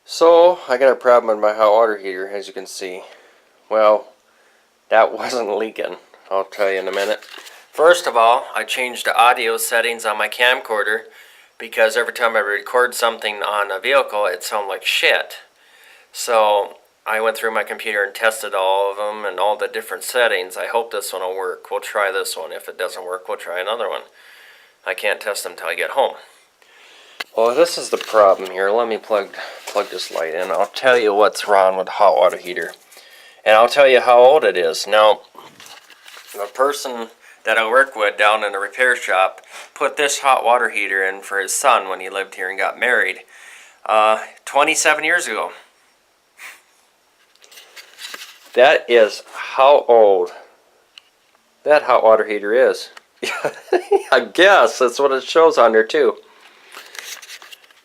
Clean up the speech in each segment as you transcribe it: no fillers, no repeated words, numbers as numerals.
So, I got a problem with my hot water heater, as you can see. Well, that wasn't leaking. I'll tell you in a minute. First of all, I changed the audio settings on my camcorder because every time I record something on a vehicle, it sounded like shit. So, I went through my computer and tested all of them and all the different settings. I hope this one will work. We'll try this one. If it doesn't work, we'll try another one. I can't test them until I get home. Well, this is the problem here. Let me plug this light in. I'll tell you what's wrong with the hot water heater. And I'll tell you how old it is. Now, the person that I work with down in the repair shop put this hot water heater in for his son when he lived here and got married 27 years ago. That is how old that hot water heater is. I guess that's what it shows on there too.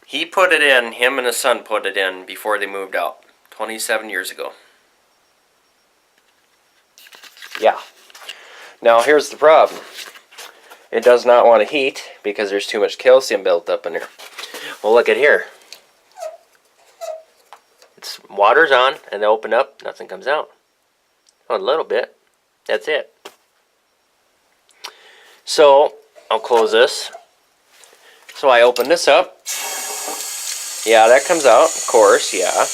He put it in, him and his son put it in before they moved out 27 years ago. Yeah. Now here's the problem. It does not want to heat because there's too much calcium built up in there. Well, look at here. It's water's on and they open up, nothing comes out. Oh, a little bit. That's it. So I'll close this. So I open this up. Yeah, that comes out, of course, yeah.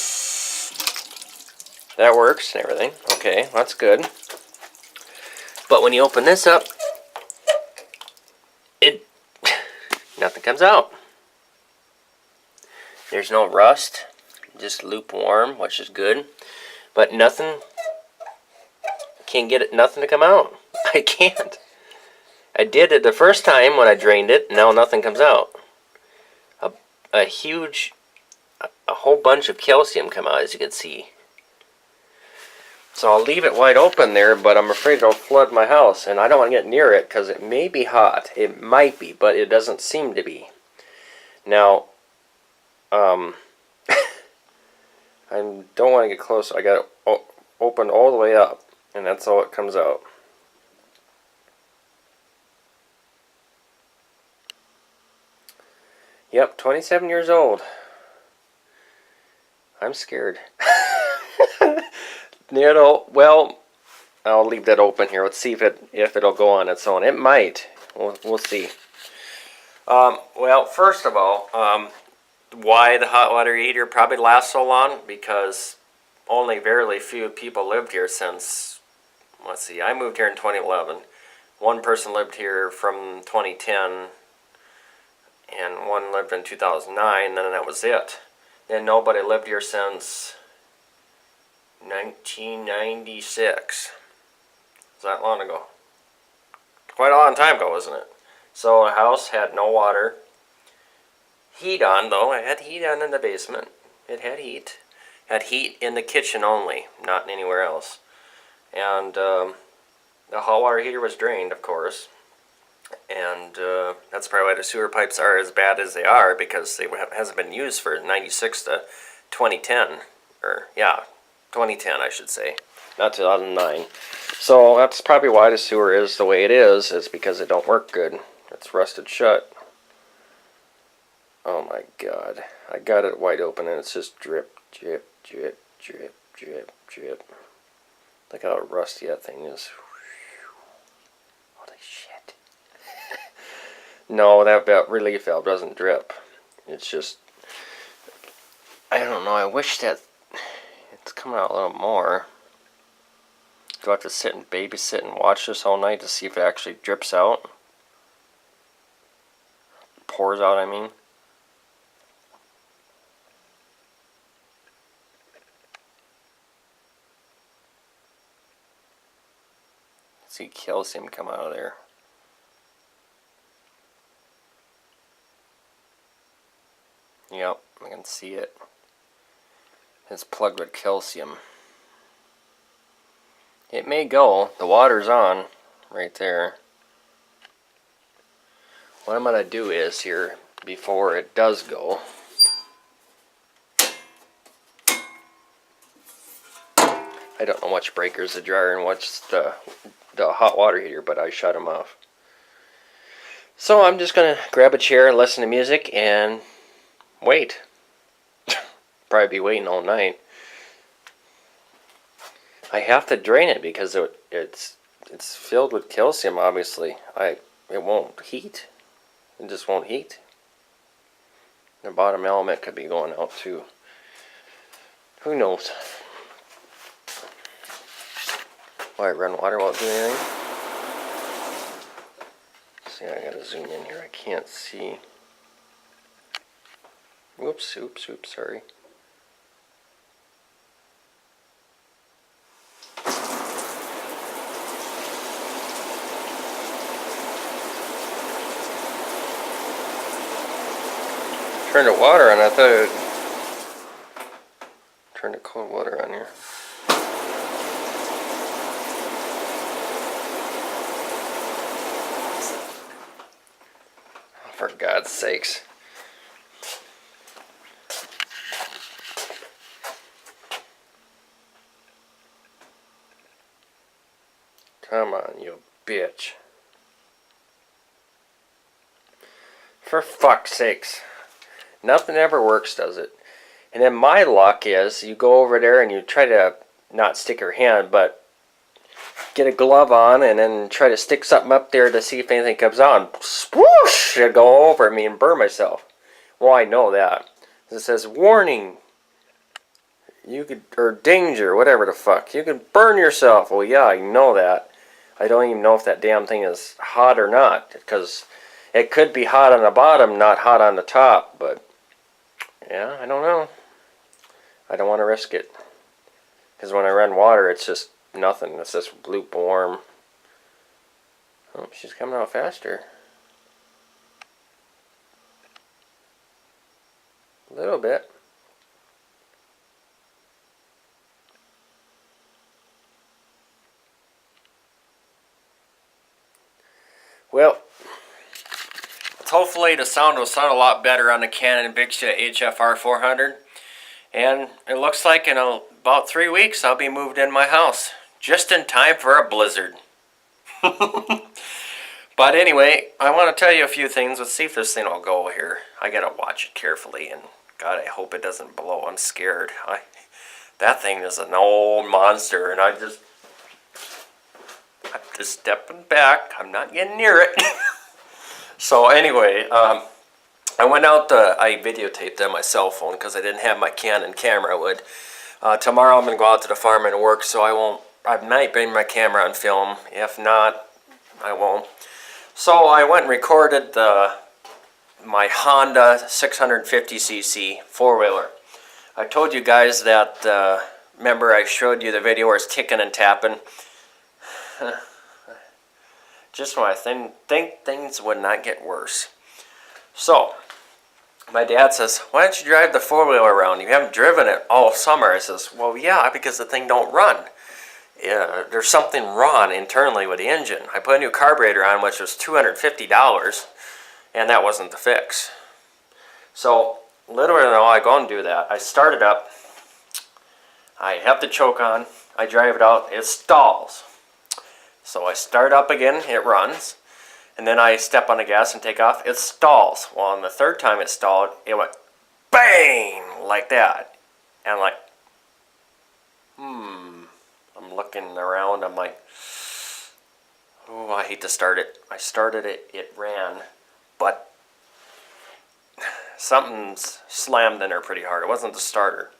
That works and everything. Okay, that's good. But when you open this up, nothing comes out. There's no rust, just lukewarm, which is good. But nothing, can't get it, nothing to come out. I can't. I did it the first time when I drained it, now nothing comes out. A whole bunch of calcium come out, as you can see. So I'll leave it wide open there, but I'm afraid it'll flood my house, and I don't want to get near it because it may be hot. It might be, but it doesn't seem to be. Now, I don't want to get close. I got it open all the way up, and that's all it comes out. Yep, 27 years old. I'm scared. Well, I'll leave that open here. Let's see if it'll go on its own. It might. We'll see. Well, first of all, why the hot water heater probably lasts so long? Because only very few people lived here since, let's see, I moved here in 2011. One person lived here from 2010, and one lived in 2009, and then that was it. And nobody lived here since 1996. Is that long ago? Quite a long time ago, wasn't it? So the house had no water. Heat on, though. It had heat on in the basement. It had heat. Had heat in the kitchen only, not anywhere else. And the hot water heater was drained, of course. And that's probably why the sewer pipes are as bad as they are, because they hasn't been used for 96 to 2010. Or, yeah, 2010 I should say, not 2009. So that's probably why the sewer is the way it is because it don't work good. It's rusted shut. Oh my god. I got it wide open and it's just drip, drip, drip, drip, drip, drip. Look how rusty that thing is. Holy shit. No, that relief valve doesn't drip. It's just, I don't know, I wish that it's coming out a little more. Do I have to sit and babysit and watch this all night to see if it actually drips out? Pours out, I mean. See calcium come out of there. Yep, I can see it. It's plugged with calcium. It may go. The water's on right there. What I'm going to do is here, before it does go, I don't know which breaker's the dryer and what's the hot water heater, but I shut them off. So I'm just going to grab a chair and listen to music and wait. probably be waiting all night. I have to drain it because it's filled with calcium. Obviously, it won't heat. It just won't heat. The bottom element could be going out too. Who knows? Why run water won't do anything? See, I gotta zoom in here. I can't see. Oops, sorry. Turned the water on. I thought it would turn the cold water on here. Oh, for God's sakes. Come on, you bitch. For fuck's sakes. Nothing ever works, does it? And then my luck is you go over there and you try to not stick your hand, but get a glove on and then try to stick something up there to see if anything comes on. Swoosh! It'll go over me and burn myself. Well, I know that. It says, warning. You could, or danger, whatever the fuck. You could burn yourself. Well, yeah, I know that. I don't even know if that damn thing is hot or not, because it could be hot on the bottom, not hot on the top, but yeah, I don't know. I don't want to risk it, because when I run water, it's just nothing. It's just lukewarm. Oh, she's coming out faster. A little bit. Well, hopefully the sound will sound a lot better on the Canon Bixia HFR 400. And it looks like in about 3 weeks I'll be moved in my house. Just in time for a blizzard. But anyway, I want to tell you a few things. Let's see if this thing will go here. I gotta watch it carefully, and God, I hope it doesn't blow. I'm scared. That thing is an old monster, and I'm just stepping back. I'm not getting near it. So anyway, I went out, I videotaped on my cell phone because I didn't have my Canon camera would. Tomorrow I'm going to go out to the farm and work, so I might bring my camera on film. If not, I won't. So I went and recorded my Honda 650cc four-wheeler. I told you guys that, remember I showed you the video where it's ticking and tapping. Just when I think things would not get worse. So, my dad says, why don't you drive the four-wheeler around? You haven't driven it all summer. I says, well, yeah, because the thing don't run. Yeah, there's something wrong internally with the engine. I put a new carburetor on, which was $250, and that wasn't the fix. So, literally, I go and do that. I start it up. I have the choke on. I drive it out. It stalls. So I start up again, it runs, and then I step on the gas and take off, it stalls. Well, on the third time it stalled, it went bang, like that. And I'm like, I'm looking around, I'm like, oh, I hate to start it. I started it, it ran, but something's slammed in there pretty hard. It wasn't the starter,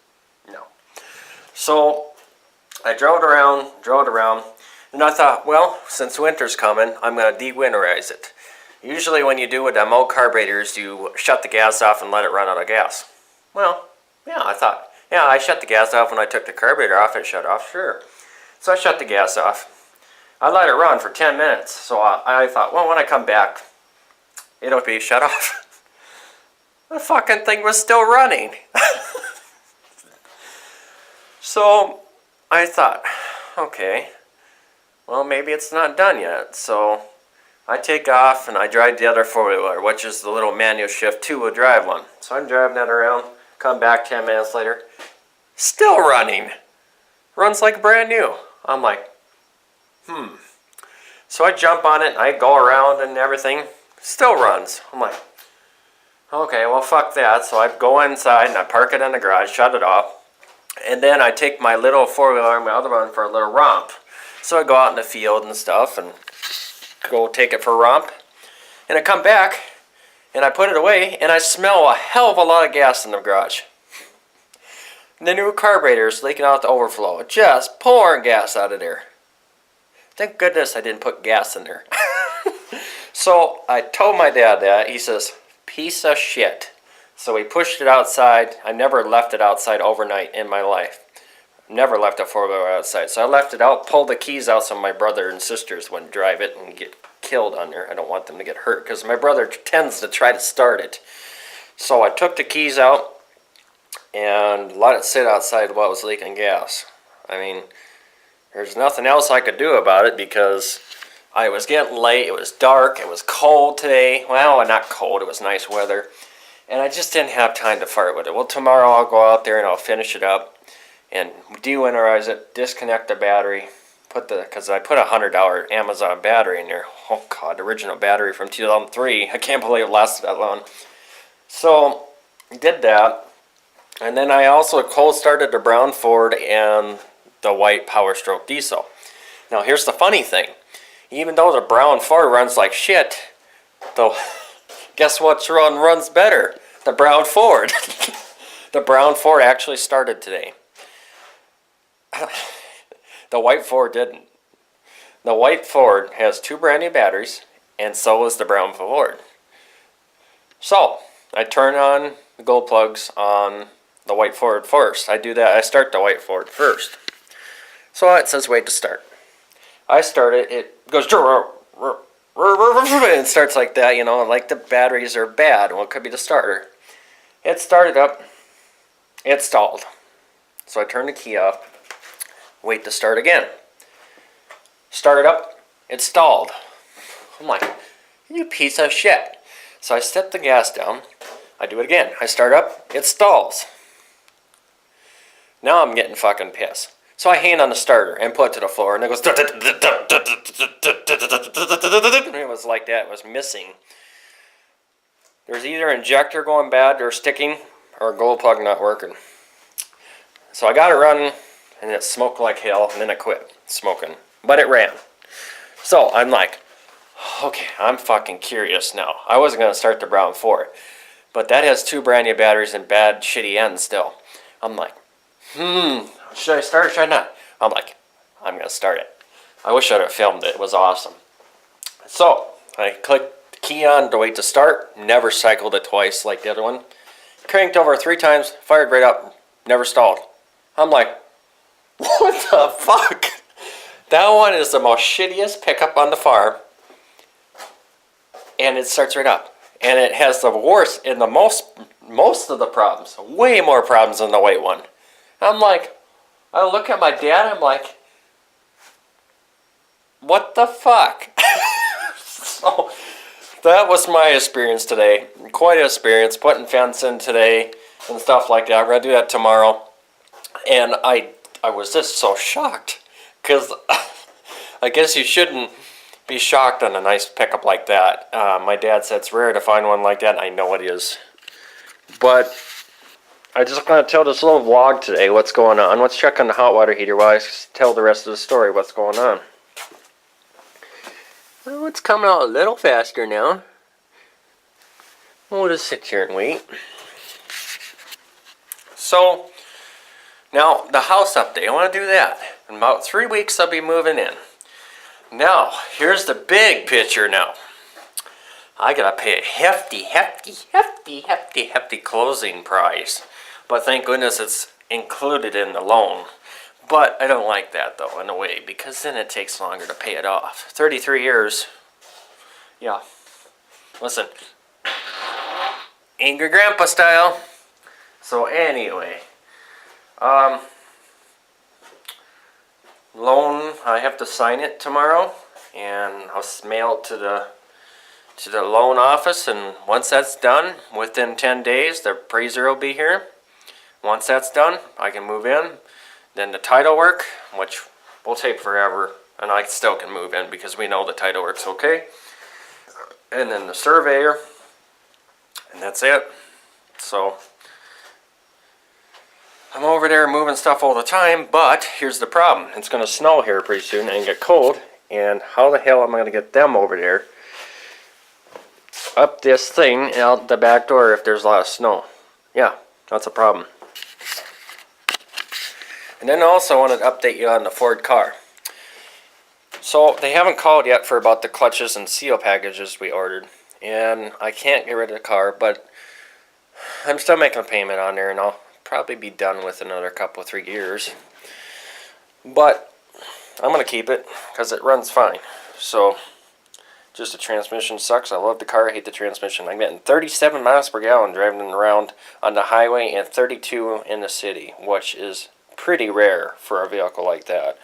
no. So I drove it around, and I thought, well, since winter's coming, I'm going to de-winterize it. Usually when you do with demo carburetors, you shut the gas off and let it run out of gas. Well, yeah, I thought, yeah, I shut the gas off when I took the carburetor off, it shut off, sure. So I shut the gas off. I let it run for 10 minutes. So I thought, well, when I come back, it'll be shut off. The fucking thing was still running. So I thought, okay, well, maybe it's not done yet. So I take off and I drive the other four-wheeler, which is the little manual shift two-wheel drive one. So I'm driving that around, come back 10 minutes later, still running. Runs like brand new. I'm like, So I jump on it, and I go around and everything, still runs. I'm like, Okay, well, fuck that. So I go inside and I park it in the garage, shut it off. And then I take my little four-wheeler and my other one for a little romp. So I go out in the field and stuff and go take it for a romp. And I come back and I put it away and I smell a hell of a lot of gas in the garage. The new carburetor is leaking out the overflow. Just pouring gas out of there. Thank goodness I didn't put gas in there. So I told my dad that. He says, piece of shit. So we pushed it outside. I never left it outside overnight in my life. Never left a four-wheeler outside. So I left it out, pulled the keys out so my brother and sisters wouldn't drive it and get killed on there. I don't want them to get hurt because my brother tends to try to start it. So I took the keys out and let it sit outside while it was leaking gas. I mean, there's nothing else I could do about it because I was getting late, it was dark, it was cold today. Well, not cold, it was nice weather. And I just didn't have time to fart with it. Well, tomorrow I'll go out there and I'll finish it up and de-winterize it, disconnect the battery, because I put a $100 Amazon battery in there. Oh God, original battery from 2003. I can't believe it lasted that long. So, did that. And then I also cold started the brown Ford and the white Power Stroke diesel. Now here's the funny thing. Even though the brown Ford runs like shit, though, guess what runs better? The brown Ford. The brown Ford actually started today. The white Ford didn't. The white Ford has 2 brand new batteries, and so is the brown Ford. So, I turn on the glow plugs on the white Ford first. I do that. I start the white Ford first. So it says wait to start. I start it. It goes and it starts like that, you know, like the batteries are bad. Well, it could be the starter. It started up. It stalled. So I turn the key off. Wait to start again. Start it up. It stalled. I'm like, you piece of shit. So I step the gas down. I do it again. I start up. It stalls. Now I'm getting fucking pissed. So I hand on the starter and put it to the floor, and it goes. It was like that. It was missing. There's either injector going bad or sticking, or a glow plug not working. So I got it running, and it smoked like hell, and then it quit smoking. But it ran. So I'm like, okay, I'm fucking curious now. I wasn't going to start the brown Ford, but that has 2 brand new batteries and bad, shitty ends still. I'm like, should I start or should I not? I'm like, I'm going to start it. I wish I'd have filmed it. It was awesome. So I clicked the key on to wait to start. Never cycled it twice like the other one. Cranked over 3 times, fired right up, never stalled. I'm like, what the fuck? That one is the most shittiest pickup on the farm. And it starts right up. And it has the worst and the most of the problems. Way more problems than the white one. I'm like, I look at my dad, I'm like, what the fuck? So, that was my experience today. Quite an experience, putting fence in today and stuff like that. We're going to do that tomorrow. And I was just so shocked. Because I guess you shouldn't be shocked on a nice pickup like that. My dad said it's rare to find one like that, and I know it is. But I just want to tell this little vlog today what's going on. Let's check on the hot water heater while I tell the rest of the story what's going on. Well, it's coming out a little faster now. We'll just sit here and wait. So, now the house update. I want to do that. In about 3 weeks I'll be moving in. Now, here's the big picture now. I gotta pay a hefty closing price. But thank goodness it's included in the loan. But I don't like that though, in a way, because then it takes longer to pay it off. 33 years. Yeah. Listen. Angry Grandpa style. So anyway. Loan, I have to sign it tomorrow. And I'll mail it to the loan office, and once that's done, within 10 days, the appraiser will be here. Once that's done, I can move in. Then the title work, which will take forever, and I still can move in because we know the title work's okay. And then the surveyor, And that's it. So I'm over there moving stuff all the time, but here's the problem. It's going to snow here pretty soon and get cold, and how the hell am I going to get them over there up this thing and out the back door if there's a lot of snow? Yeah, that's a problem. And then also I wanted to update you on the Ford car. So they haven't called yet for about the clutches and seal packages we ordered, and I can't get rid of the car, but I'm still making a payment on there, and I'll probably be done with another couple, 3 years. But I'm going to keep it because it runs fine. So just the transmission sucks. I love the car, I hate the transmission. I'm getting 37 miles per gallon driving around on the highway and 32 in the city, which is pretty rare for a vehicle like that.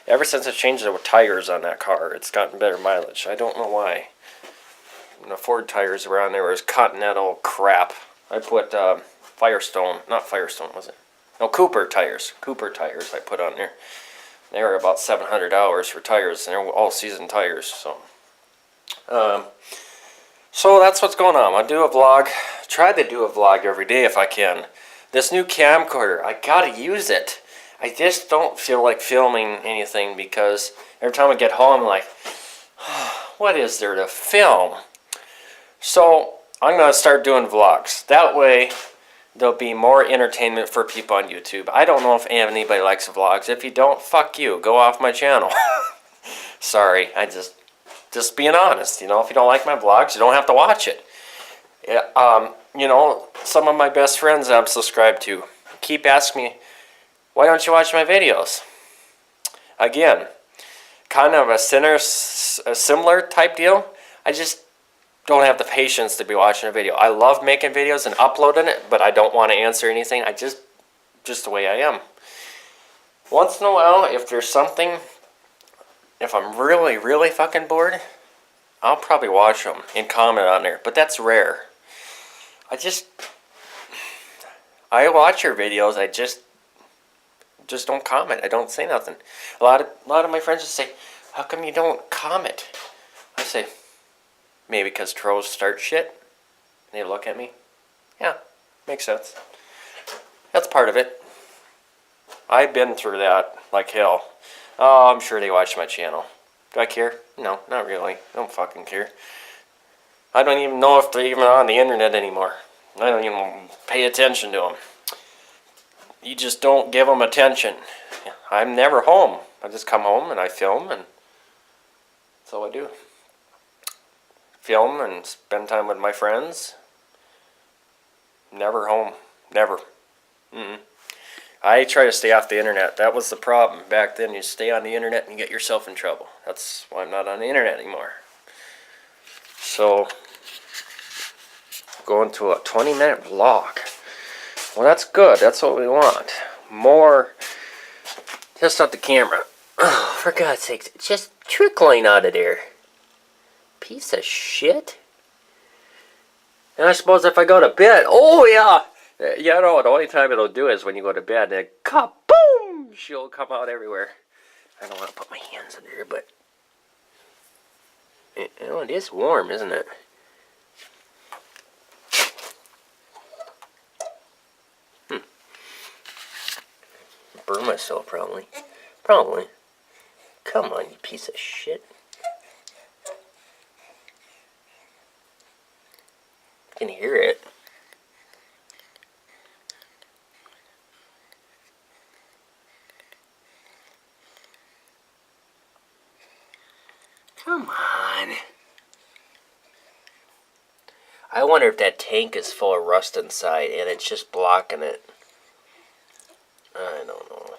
Ever since I changed the tires on that car, it's gotten better mileage. I don't know why. The Ford tires around there was Continental crap. I put Firestone, not Firestone, was it? No, Cooper tires. Cooper tires I put on there. They were about $700 for tires, and they're all season tires. So that's what's going on. I do a vlog. Try to do a vlog every day if I can. This new camcorder, I gotta use it. I just don't feel like filming anything because every time I get home, I'm like, what is there to film? So I'm going to start doing vlogs. That way, there'll be more entertainment for people on YouTube. I don't know if anybody likes vlogs. If you don't, fuck you. Go off my channel. Sorry, I just being honest. You know, if you don't like my vlogs, you don't have to watch it. You know, some of my best friends I'm subscribed to keep asking me, why don't you watch my videos? Again, kind of a similar type deal. I just don't have the patience to be watching a video. I love making videos and uploading it, but I don't want to answer anything. I just the way I am. Once in a while, if there's something, if I'm really, really fucking bored, I'll probably watch them and comment on there, but that's rare. I watch your videos, I just don't comment. I don't say nothing. A lot of my friends just say, how come you don't comment? I say, maybe because trolls start shit. And they look at me. Yeah, makes sense. That's part of it. I've been through that like hell. Oh, I'm sure they watch my channel. Do I care? No, not really. I don't fucking care. I don't even know if they're even on the internet anymore. I don't even pay attention to them. You just don't give them attention. I'm never home. I just come home and I film, and that's all I do. Film and spend time with my friends. Never home. Never. I try to stay off the internet. That was the problem. Back then, you stay on the internet and you get yourself in trouble. That's why I'm not on the internet anymore. So, going to a 20-minute vlog. Well, that's good. That's what we want. More. Just not the camera. Oh, for God's sakes. It's just trickling out of there. Piece of shit. And I suppose if I go to bed. Oh, yeah. You know, the only time it'll do is when you go to bed. And kaboom! She'll come out everywhere. I don't want to put my hands in there, but. You know, it is warm, isn't it? Burn myself, probably. Probably. Come on, you piece of shit. I can hear it. Come on. I wonder if that tank is full of rust inside and it's just blocking it. I don't know.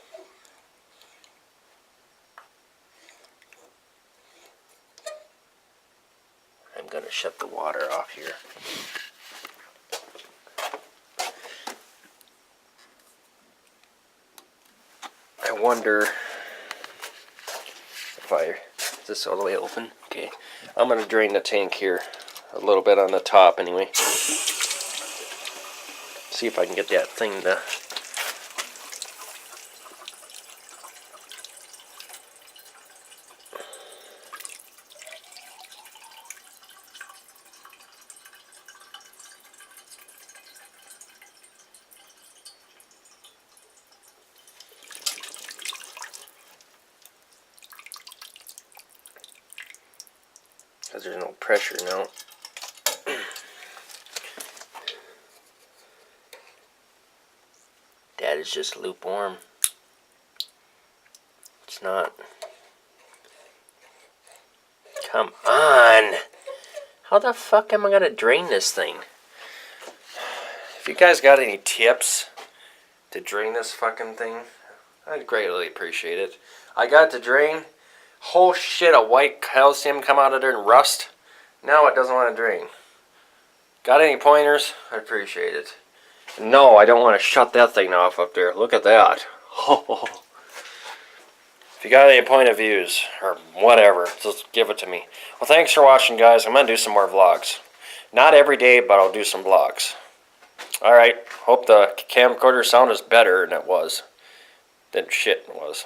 I'm gonna shut the water off here. I wonder if is this all the way open? Okay. I'm gonna drain the tank here a little bit on the top anyway. See if I can get that thing to. because there's no pressure now. That is just lukewarm. It's not. Come on! How the fuck am I gonna drain this thing? If you guys got any tips to drain this fucking thing, I'd greatly appreciate it. I got to drain. Whole shit of white calcium come out of there and rust. Now it doesn't want to drain. Got any pointers? I'd appreciate it. No, I don't want to shut that thing off up there. Look at that. If you got any point of views or whatever, just give it to me. Well, thanks for watching, guys. I'm going to do some more vlogs. Not every day, but I'll do some vlogs. Alright, hope the camcorder sound is better than it was. Than shit it was.